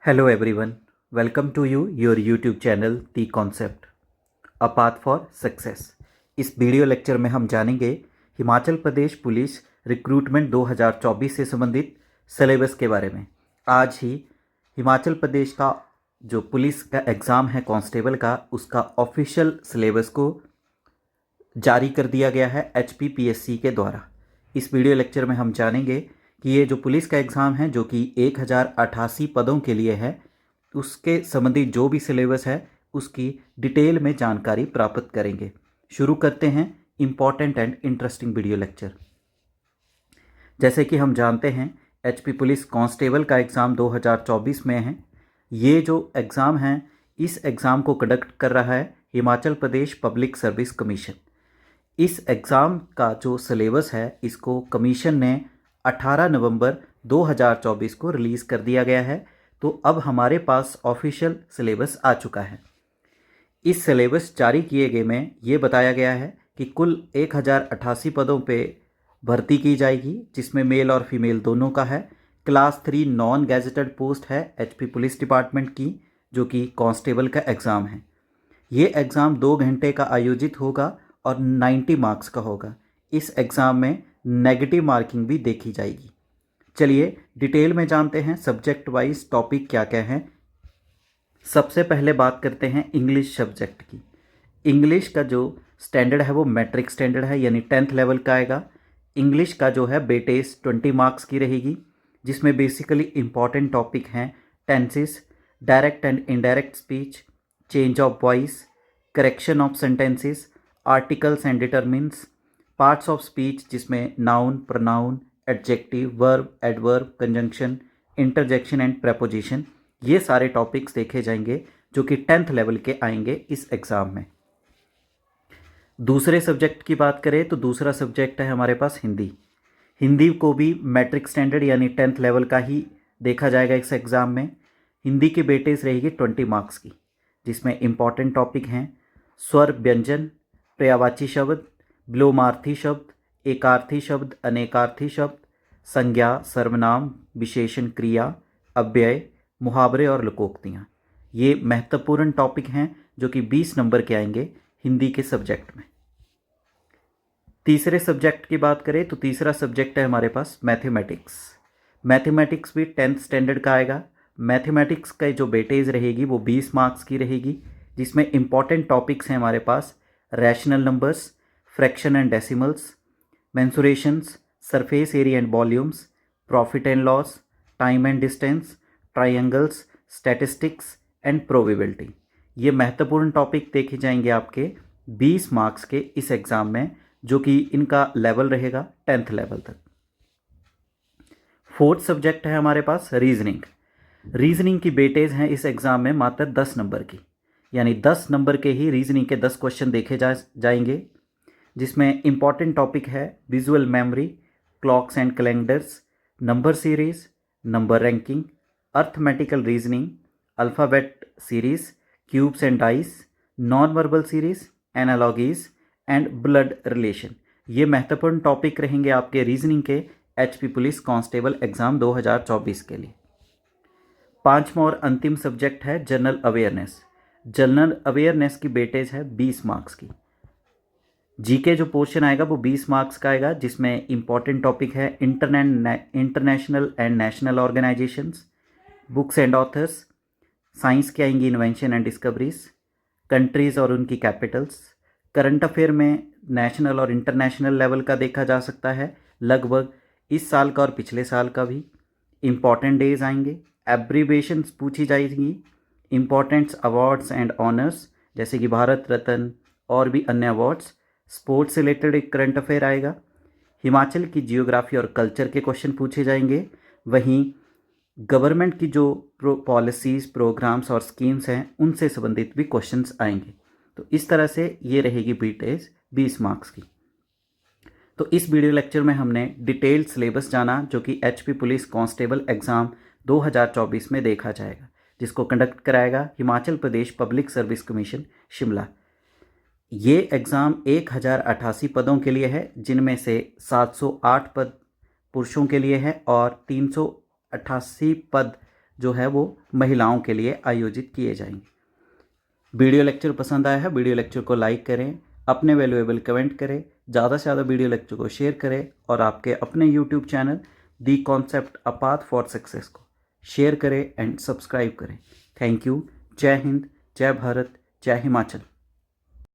Hello everyone, welcome to your YouTube channel The Concept, A Path for Success। इस video lecture में हम जानेंगे Himachal Pradesh police recruitment 2024 से संबंधित सिलेबस के बारे में। आज ही हिमाचल प्रदेश का जो पुलिस का एग्ज़ाम है कांस्टेबल का, उसका ऑफिशियल सिलेबस को जारी कर दिया गया है HPPSC के द्वारा। इस वीडियो लेक्चर में हम जानेंगे कि ये जो पुलिस का एग्ज़ाम है जो कि 1088 पदों के लिए है, उसके संबंधित जो भी सिलेबस है उसकी डिटेल में जानकारी प्राप्त करेंगे। शुरू करते हैं important and interesting video lecture. जैसे कि हम जानते हैं HP पुलिस कांस्टेबल का एग्ज़ाम 2024 में है। ये जो एग्ज़ाम है, इस एग्ज़ाम को कंडक्ट कर रहा है Himachal Pradesh public service commission. इस एग्ज़ाम का जो सिलेबस है इसको कमीशन ने 18 नवंबर 2024 को रिलीज़ कर दिया गया है। तो अब हमारे पास ऑफिशियल सिलेबस आ चुका है। इस सिलेबस जारी किए गए में ये बताया गया है कि कुल 1088 पदों पे भर्ती की जाएगी, जिसमें मेल और फीमेल दोनों का है। क्लास 3 नॉन गैजेटेड पोस्ट है HP पुलिस डिपार्टमेंट की, जो कि कांस्टेबल का एग्ज़ाम है। ये एग्ज़ाम 2 घंटे का आयोजित होगा और 90 मार्क्स का होगा। इस एग्ज़ाम में नेगेटिव मार्किंग भी देखी जाएगी। चलिए डिटेल में जानते हैं सब्जेक्ट वाइज टॉपिक क्या क्या हैं। सबसे पहले बात करते हैं इंग्लिश सब्जेक्ट की। इंग्लिश का जो स्टैंडर्ड है वो मैट्रिक स्टैंडर्ड है, यानी 10th लेवल का आएगा। इंग्लिश का जो है बेटेज 20 मार्क्स की रहेगी, जिसमें बेसिकली इंपॉर्टेंट टॉपिक हैं tenses, direct and indirect speech, change of voice, correction of sentences, articles and determiners, parts of speech जिसमें noun, pronoun, adjective, verb, adverb, conjunction, interjection and preposition, ये सारे topics देखे जाएंगे जो कि 10th लेवल के आएंगे इस एग्ज़ाम में। दूसरे सब्जेक्ट की बात करें तो दूसरा सब्जेक्ट है हमारे पास हिंदी। हिंदी को भी मैट्रिक स्टैंडर्ड यानी 10th लेवल का ही देखा जाएगा इस एग्ज़ाम में। हिंदी की बेटेज रहेगी 20 मार्क्स की, जिसमें इंपॉर्टेंट टॉपिक हैं स्वर व्यंजन, पर्यायवाची शब्द, विलोमार्थी शब्द, एकार्थी शब्द, अनेकार्थी शब्द, संज्ञा, सर्वनाम, विशेषण, क्रिया, अव्यय, मुहावरे और लोकोक्तियाँ। ये महत्वपूर्ण टॉपिक हैं जो कि 20 नंबर के आएंगे हिंदी के सब्जेक्ट में। तीसरे सब्जेक्ट की बात करें तो तीसरा सब्जेक्ट है हमारे पास मैथमेटिक्स। मैथमेटिक्स भी 10th स्टैंडर्ड का आएगा। मैथमेटिक्स का जो बेटेज रहेगी वो 20 मार्क्स की रहेगी, जिसमें इंपॉर्टेंट टॉपिक्स हैं हमारे पास rational numbers, fraction and decimals, mensurations, surface area and volumes, profit and loss, time and distance, triangles, statistics and probability. ये महत्वपूर्ण टॉपिक देखे जाएंगे आपके 20 मार्क्स के इस एग्ज़ाम में, जो कि इनका लेवल रहेगा 10th लेवल तक। फोर्थ सब्जेक्ट है हमारे पास रीजनिंग। रीजनिंग की बेटेज हैं इस एग्ज़ाम में मात्र 10 नंबर की, यानी 10 नंबर के ही रीजनिंग के 10 क्वेश्चन देखे जाएंगे, जिसमें इंपॉर्टेंट टॉपिक है visual memory, clocks and calendars, number series, number ranking, arithmetical reasoning, alphabet series, cubes and dice, non verbal series, analogies and blood relation. ये महत्वपूर्ण टॉपिक रहेंगे आपके रीजनिंग के HP पुलिस कांस्टेबल एग्ज़ाम 2024 के लिए। पांचवा और अंतिम सब्जेक्ट है जनरल अवेयरनेस। जनरल अवेयरनेस की बेटेज है 20 मार्क्स की। जीके जो पोर्शन आएगा वो 20 मार्क्स का आएगा, जिसमें इंपॉर्टेंट टॉपिक है international and national organisations, books and authors, science की आएंगी इन्वेंशन एंड डिस्कवरीज, कंट्रीज़ और उनकी कैपिटल्स। करंट अफेयर में नेशनल और इंटरनेशनल लेवल का देखा जा सकता है, लगभग इस साल का और पिछले साल का भी। इंपॉर्टेंट डेज आएंगे, एब्रीवेशंस पूछी जाएंगी, इंपॉर्टेंट्स अवार्ड्स एंड ऑनर्स जैसे कि भारत रत्न और भी अन्य अवार्ड्स। स्पोर्ट्स से रिलेटेड एक करंट अफेयर आएगा। हिमाचल की जियोग्राफी और कल्चर के क्वेश्चन पूछे जाएंगे। वहीं गवर्नमेंट की जो पॉलिसीज़, प्रोग्राम्स और स्कीम्स हैं उनसे संबंधित भी क्वेश्चंस आएंगे। तो इस तरह से ये रहेगी बेटेज 20 मार्क्स की। तो इस वीडियो लेक्चर में हमने डिटेल्ड सिलेबस जाना जो कि HP पुलिस कांस्टेबल एग्ज़ाम 2024 में देखा जाएगा, जिसको कंडक्ट कराएगा Himachal Pradesh public service commission Shimla. ये एग्ज़ाम 1088 पदों के लिए है, जिनमें से 708 पद पुरुषों के लिए है और 388 पद जो है वो महिलाओं के लिए आयोजित किए जाएंगे। वीडियो लेक्चर पसंद आया है, वीडियो लेक्चर को लाइक करें, अपने वैल्यूएबल कमेंट करें, ज़्यादा से ज़्यादा वीडियो लेक्चर को शेयर करें और आपके अपने YouTube channel the concept a path for success को शेयर करें एंड सब्सक्राइब करें। Thank you. जय हिंद, जय भारत, जय हिमाचल।